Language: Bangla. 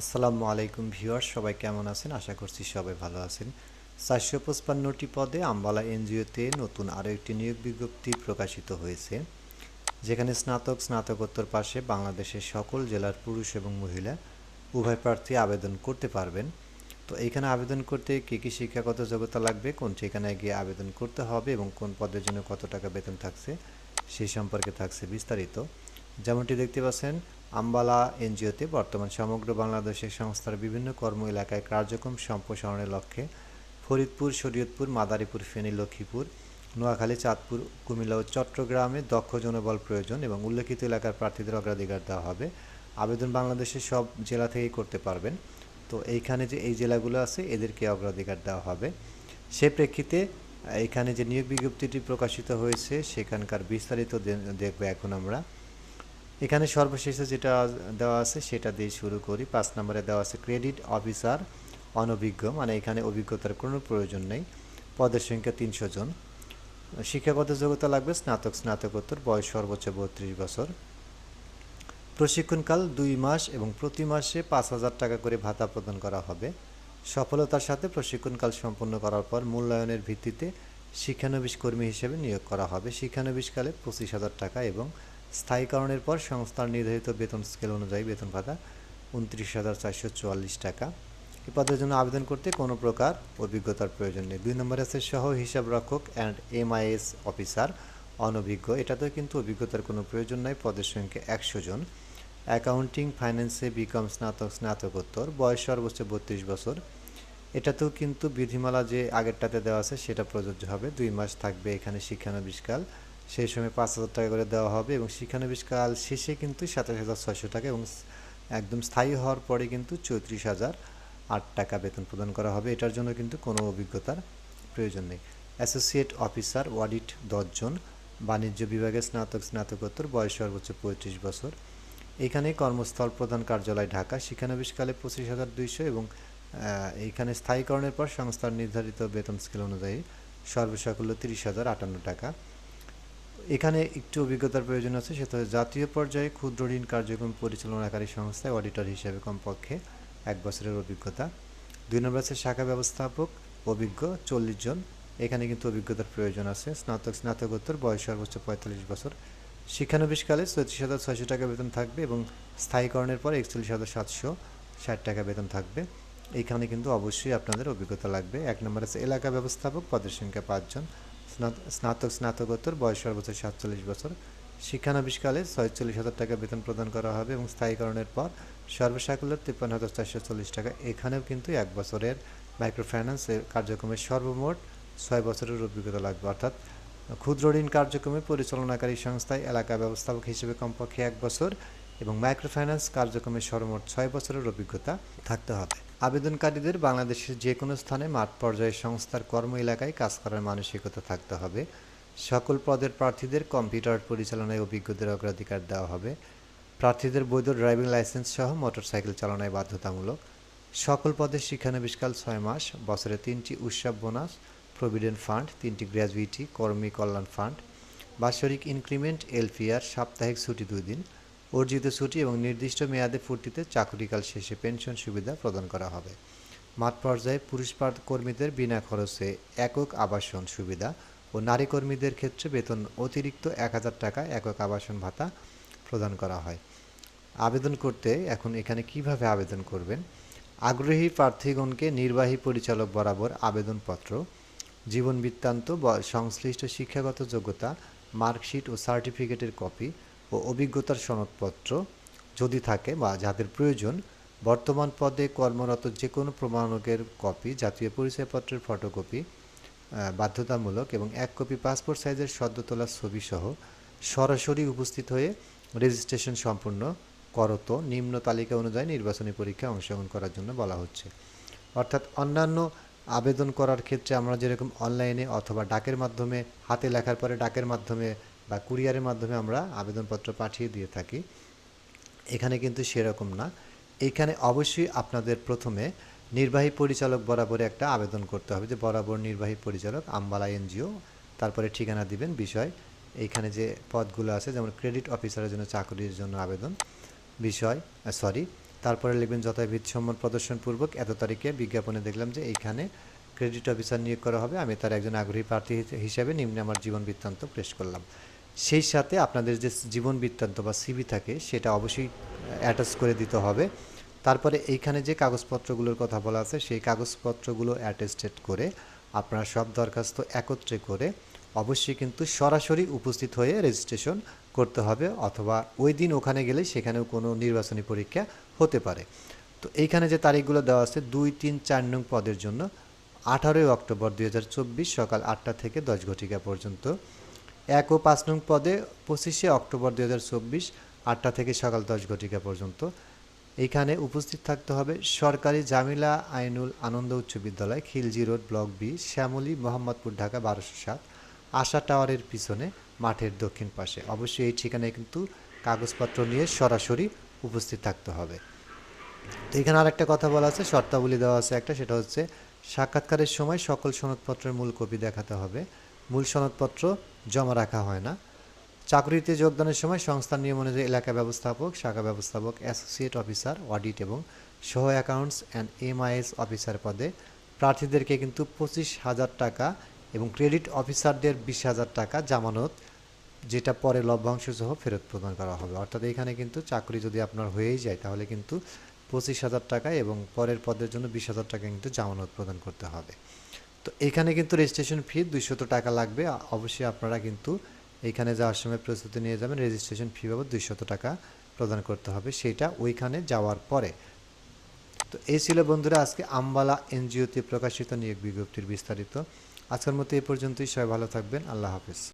আসসালামু আলাইকুম ভিউয়ার্স, সবাই কেমন আছেন? আশা করছি সবাই ভালো আছেন। 455টি পদে আম্বালা এনজিওতে নতুন আরও একটি নিয়োগ বিজ্ঞপ্তি প্রকাশিত হয়েছে, যেখানে স্নাতক স্নাতকোত্তর পাশে বাংলাদেশের সকল জেলার পুরুষ এবং মহিলা উভয় প্রার্থী আবেদন করতে পারবেন। তো এইখানে আবেদন করতে কী কী শিক্ষাগত যোগ্যতা লাগবে, কোন ঠিকানায় গিয়ে আবেদন করতে হবে এবং কোন পদের জন্য কত টাকা বেতন থাকছে সেই সম্পর্কে থাকছে বিস্তারিত। যেমনটি দেখতে পাচ্ছেন, আম্বালা এনজিওতে বর্তমান সমগ্র বাংলাদেশের সংস্থার বিভিন্ন কর্ম এলাকায় কার্যক্রম সম্প্রসারণের লক্ষ্যে ফরিদপুর, শরীয়তপুর, মাদারীপুর, ফেনী, লক্ষ্মীপুর, নোয়াখালী, চাঁদপুর, কুমিল্লা ও চট্টগ্রামে দক্ষ জনবল প্রয়োজন এবং উল্লেখিত এলাকার প্রার্থীদের অগ্রাধিকার দেওয়া হবে। আবেদন বাংলাদেশের সব জেলা থেকেই করতে পারবেন। তো এইখানে যে এই জেলাগুলো আছে এদেরকে অগ্রাধিকার দেওয়া হবে। সে প্রেক্ষিতে এখানে যে নিয়োগ বিজ্ঞপ্তিটি প্রকাশিত হয়েছে সেখানকার বিস্তারিত দেখব এখন আমরা। এখানে সর্বশেষে যেটা দেওয়া আছে সেটা দিয়ে শুরু করি। 5 নম্বরে দেওয়া আছে ক্রেডিট অফিসার অনভিজ্ঞ, মানে এখানে অভিজ্ঞতার কোনো প্রয়োজন নেই। পদের সংখ্যা 300 জন। শিক্ষাগত যোগ্যতা লাগবে স্নাতক স্নাতকোত্তর, বয়স সর্বোচ্চ 32 বছর। প্রশিক্ষণকাল 2 মাস এবং প্রতি মাসে 5,000 টাকা করে ভাতা প্রদান করা হবে। সফলতার সাথে প্রশিক্ষণকাল সম্পন্ন করার পর মূল্যায়নের ভিত্তিতে শিক্ষানবিশ কর্মী হিসেবে নিয়োগ করা হবে। শিক্ষানবিশকালে 25,000 টাকা এবং স্থায়ীকরণের পর সংস্থার নির্ধারিত বেতন স্কেল অনুযায়ী বেতন ভাতা 29,444 টাকা। এই পদের জন্য আবেদন করতে কোনো প্রকার অভিজ্ঞতার প্রয়োজন নেই। 2 নম্বরে আছে সহ হিসাবরক্ষক অ্যান্ড MIS অফিসার অনভিজ্ঞ, এটাতেও কিন্তু অভিজ্ঞতার কোনো প্রয়োজন নাই। পদের সংখ্যা 100 জন। অ্যাকাউন্টিং ফাইন্যান্সে বিকম স্নাতক স্নাতকোত্তর, বয়স সর্বোচ্চ 32 বছর। এটাতেও কিন্তু বিধিমালা যে আগেরটাতে দেওয়া আছে সেটা প্রযোজ্য হবে। 2 মাস থাকবে এখানে শিক্ষানবিশকাল, সেই সময় 5,000 টাকা করে দেওয়া হবে এবং শিক্ষানবিশকাল শেষে কিন্তু 27,600 টাকা এবং একদম স্থায়ী হওয়ার পরে কিন্তু 34,008 টাকা বেতন প্রদান করা হবে। এটার জন্য কিন্তু কোনো অভিজ্ঞতার প্রয়োজন নেই। অ্যাসোসিয়েট অফিসার অডিট 10 জন। বাণিজ্য বিভাগে স্নাতক স্নাতকোত্তর, বয়স সর্বোচ্চ 35 বছর। এখানে কর্মস্থল প্রধান কার্যালয় ঢাকা। শিক্ষানবিশকালে 25,200 এবং এইখানে স্থায়ীকরণের পর সংস্থার নির্ধারিত বেতন স্কেল অনুযায়ী সর্বসাকুল্য 30,058 টাকা। এখানে একটু অভিজ্ঞতার প্রয়োজন আছে, সেটা হচ্ছে জাতীয় পর্যায়ে ক্ষুদ্র ঋণ কার্যক্রম পরিচালনাকারী সংস্থায় অডিটর হিসেবে কমপক্ষে 1 বছরের অভিজ্ঞতা। 2 নম্বর আছে শাখা ব্যবস্থাপক অভিজ্ঞ 40 জন। এখানে কিন্তু অভিজ্ঞতার প্রয়োজন আছে। স্নাতক স্নাতকোত্তর, বয়স সর্বোচ্চ 45 বছর। শিক্ষানবিশকালে 34,600 টাকা বেতন থাকবে এবং স্থায়ীকরণের পর 41,760 টাকা বেতন থাকবে। এইখানে কিন্তু অবশ্যই আপনাদের অভিজ্ঞতা লাগবে। 1 নম্বর আছে এলাকা ব্যবস্থাপক, পদের সংখ্যা 5 জন। স্নাতক স্নাতকোত্তর, বয়স সর্বোচ্চ 47 বছর। শিক্ষানবিশকালে 46,000 টাকা বেতন প্রদান করা হবে এবং স্থায়ীকরণের পর সর্বসাকুল্য 53,440 টাকা। এখানেও কিন্তু 1 বছরের মাইক্রো ফাইন্যান্স কার্যক্রমের সর্বমোট 6 বছরের অভিজ্ঞতা লাগবে। অর্থাৎ ক্ষুদ্র ঋণ কার্যক্রমে পরিচালনাকারী সংস্থায় এলাকা ব্যবস্থাপক হিসেবে কমপক্ষে 1 বছর এবং মাইক্রো ফাইন্যান্স কার্যক্রমের সর্বমোট 6 বছরের অভিজ্ঞতা থাকতে হবে। আবেদনকারীদের বাংলাদেশের যে কোনো স্থানে মাঠ পর্যায়ে সংস্থার কর্ম এলাকায় কাজ করার মানসিকতা থাকতে হবে। সকল পদের প্রার্থীদের কম্পিউটার পরিচালনায় অভিজ্ঞদের অগ্রাধিকার দেওয়া হবে। প্রার্থীদের বৈধ ড্রাইভিং লাইসেন্স সহ মোটরসাইকেল চালানোয় বাধ্যতামূলক। সকল পদের শিক্ষানবিশকাল 6 মাস। বছরে 3টি উৎসব বোনাস, প্রভিডেন্ট ফান্ড, 3টি গ্র্যাজুইটি, কর্মী কল্যাণ ফান্ড, বাৎসরিক ইনক্রিমেন্ট, এলপিআর, সাপ্তাহিক ছুটি 2 দিন, অর্জিত ছুটি এবং নির্দিষ্ট মেয়াদে ফুর্তিতে চাকরিকাল শেষে পেনশন সুবিধা প্রদান করা হবে। মাঠ পর্যায়ে পুরুষ কর্মীদের বিনা খরচে একক আবাসন সুবিধা ও নারী কর্মীদের ক্ষেত্রে বেতন অতিরিক্ত 1,000 টাকা একক আবাসন ভাতা প্রদান করা হয়। আবেদন করতে এখন এখানে কিভাবে আবেদন করবেন? আগ্রহী প্রার্থীগণকে নির্বাহী পরিচালক বরাবর আবেদনপত্র, জীবন বৃত্তান্ত, সংশ্লিষ্ট শিক্ষাগত যোগ্যতা, মার্কশিট ও সার্টিফিকেটের কপি ও অভিজ্ঞতার সনদপত্র যদি থাকে বা যাদের প্রয়োজন, বর্তমান পদে কর্মরত যে কোনো প্রমাণকের কপি, জাতীয় পরিচয়পত্রের ফটোকপি বাধ্যতামূলক এবং 1 কপি পাসপোর্ট সাইজের সদ্য তোলা ছবিসহ সরাসরি উপস্থিত হয়ে রেজিস্ট্রেশন সম্পূর্ণ করত নিম্ন তালিকা অনুযায়ী নির্বাচনী পরীক্ষায় অংশগ্রহণ করার জন্য বলা হচ্ছে। অর্থাৎ অন্যান্য আবেদন করার ক্ষেত্রে আমরা যেরকম অনলাইনে অথবা ডাকের মাধ্যমে, হাতে লেখার পরে ডাকের মাধ্যমে বা কুরিয়ারের মাধ্যমে আমরা আবেদনপত্র পাঠিয়ে দিয়ে থাকি, এখানে কিন্তু সেরকম না। এইখানে অবশ্যই আপনাদের প্রথমে নির্বাহী পরিচালক বরাবর একটা আবেদন করতে হবে, যে বরাবর নির্বাহী পরিচালক আম্বালা এনজিও, তারপরে ঠিকানা দিবেন, বিষয়, এইখানে যে পদগুলো আছে যেমন ক্রেডিট অফিসারের জন্য চাকরির জন্য আবেদন, বিষয় তারপরে লিখবেন যথাবিধ সম্মান প্রদর্শনপূর্বক এত তারিখে বিজ্ঞাপনে দেখলাম যে এইখানে ক্রেডিট অফিসার নিয়োগ করা হবে, আমি তার একজন আগ্রহী প্রার্থী হিসেবে নিম্নে আমার জীবন বৃত্তান্ত পেশ করলাম। সেই সাথে আপনাদের যে জীবন বৃত্তান্ত বা সিভি থাকে সেটা অবশ্যই অ্যাটাচ করে দিতে হবে। তারপরে এইখানে যে কাগজপত্রগুলোর কথা বলা আছে সেই কাগজপত্রগুলো অ্যাটেস্টেড করে আপনারা সব দরখাস্ত একত্রে করে অবশ্যই কিন্তু সরাসরি উপস্থিত হয়ে রেজিস্ট্রেশন করতে হবে, অথবা ওই দিন ওখানে গেলে সেখানেও কোনো নির্বাচনী পরীক্ষা হতে পারে। তো এইখানে যে তারিখগুলো দেওয়া আছে 2, 3, 4 নং পদের জন্য 18 অক্টোবর 2024 সকাল 8টা থেকে 10 ঘটিকা পর্যন্ত, 1 ও 5 নং পদে 25 অক্টোবর 2024 8টা থেকে সকাল 10 ঘটিকা পর্যন্ত। এইখানে উপস্থিত থাকতে হবে সরকারি জামিলা আইনুল আনন্দ উচ্চ বিদ্যালয়, Khilji road, block B, Shyamoli, Mohammadpur, Dhaka 1207, Asha টাওয়ারের পিছনে মাঠের দক্ষিণ পাশে। অবশ্যই এই ঠিকানায় কিন্তু কাগজপত্র নিয়ে সরাসরি উপস্থিত থাকতে হবে। তো এখানে আরেকটা কথা বলা আছে, শর্তাবলী দেওয়া আছে একটা, সেটা হচ্ছে সাক্ষাৎকারের সময় সকল সনদপত্রের মূল কপি দেখাতে হবে, মূল সনদপত্র জমা রাখা হয় না। চাকরিতে যোগদানের সময় সংস্থার নিয়ম অনুযায়ী এলাকা ব্যবস্থাপক, শাখা ব্যবস্থাপক, অ্যাসোসিয়েট অফিসার, অডিট এবং সহ অ্যাকাউন্টস অ্যান্ড এমআইএস অফিসার পদে প্রার্থীদেরকে কিন্তু 25,000 টাকা এবং ক্রেডিট অফিসারদের 20,000 টাকা জামানত, যেটা পরে লভ্যাংশ সহ ফেরত প্রদান করা হবে। অর্থাৎ এখানে কিন্তু চাকরি যদি আপনার হয়েই যায় তাহলে কিন্তু 25,000 টাকা এবং পরের পদের জন্য 20,000 টাকা কিন্তু জামানত প্রদান করতে হবে। তো এখানে কিন্তু রেজিস্ট্রেশন ফি 200 টাকা লাগবে। অবশ্যই আপনারা কিন্তু এইখানে যাওয়ার সময় প্রস্তুতি নিয়ে যাবেন, রেজিস্ট্রেশন ফি বাবদ 200 টাকা প্রদান করতে হবে, সেটা ওইখানে যাওয়ার পরে। তো এই ছিল বন্ধুরা আজকে আম্বালা এনজিওতে প্রকাশিত নিয়োগ বিজ্ঞপ্তির বিস্তারিত। আজকের মতো এই পর্যন্তই, সবাই ভালো থাকবেন, আল্লাহ হাফেজ।